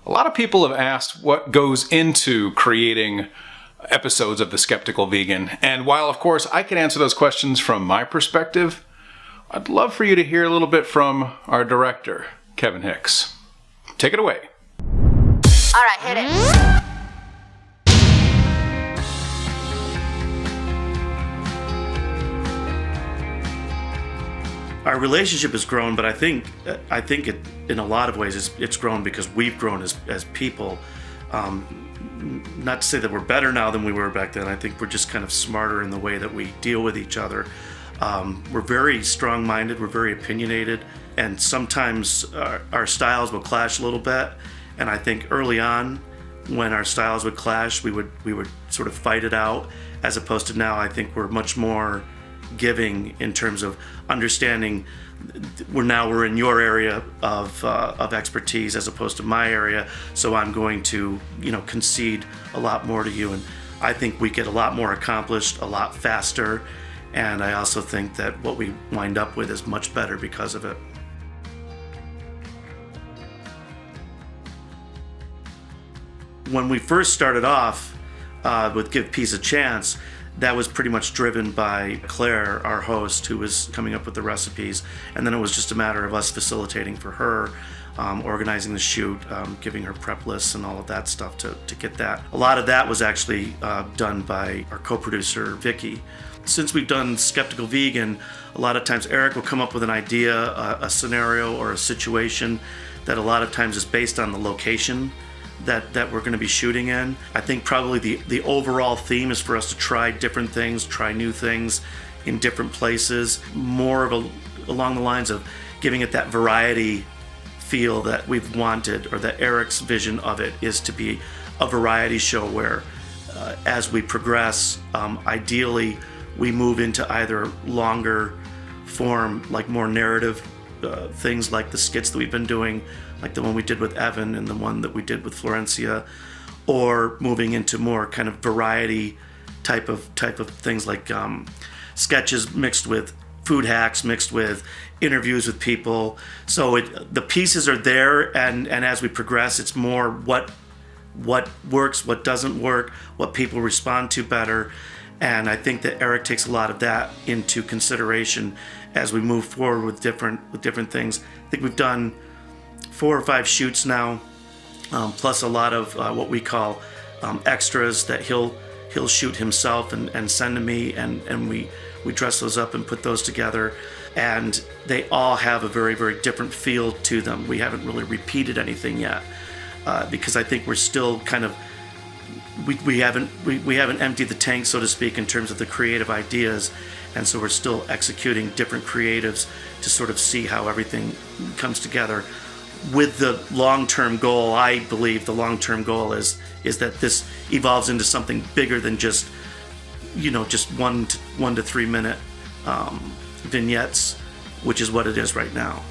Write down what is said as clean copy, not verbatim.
A lot of people have asked what goes into creating episodes of The Skeptical Vegan, and while of course I can answer those questions from my perspective, I'd love for you to hear a little bit from our director, Kevin Hicks. Take it away. All right, hit it. Our relationship has grown, but I think it, in a lot of ways, it's grown because we've grown as people. Not to say that we're better now than we were back then. I think we're just kind of smarter in the way that we deal with each other. We're very strong-minded, we're very opinionated, and sometimes our styles will clash a little bit. And I think early on, when our styles would clash, we would sort of fight it out, as opposed to now. I think we're much more giving in terms of understanding we're in your area of expertise as opposed to my area, so I'm going to concede a lot more to you, and I think we get a lot more accomplished a lot faster, and I also think that what we wind up with is much better because of it. When we first started off with Give Peace a Chance, that was pretty much driven by Claire, our host, who was coming up with the recipes, and then it was just a matter of us facilitating for her, organizing the shoot, giving her prep lists and all of that stuff to get that. A lot of that was actually done by our co-producer, Vicky. Since we've done Skeptical Vegan, a lot of times Eric will come up with an idea, a scenario, or a situation that a lot of times is based on the location that we're going to be shooting in. I think probably the overall theme is for us to try different things, try new things in different places, more of along the lines of giving it that variety feel that we've wanted, or that Eric's vision of it is to be a variety show where as we progress, ideally we move into either longer form, like more narrative things like the skits that we've been doing, like the one we did with Evan and the one that we did with Florencia, or moving into more kind of variety type of things like sketches mixed with food hacks, mixed with interviews with people. So the pieces are there, and as we progress, it's more what works, what doesn't work, what people respond to better. And I think that Eric takes a lot of that into consideration as we move forward with different things. I think we've done 4 or 5 shoots now, plus a lot of what we call extras that he'll shoot himself and send to me, and we dress those up and put those together. And they all have a very, very different feel to them. We haven't really repeated anything yet because I think we're still kind of we haven't emptied the tank, so to speak, in terms of the creative ideas, and so we're still executing different creatives to sort of see how everything comes together. With the long-term goal, I believe the long-term goal is that this evolves into something bigger than just 1 to 3 minute vignettes, which is what it is right now.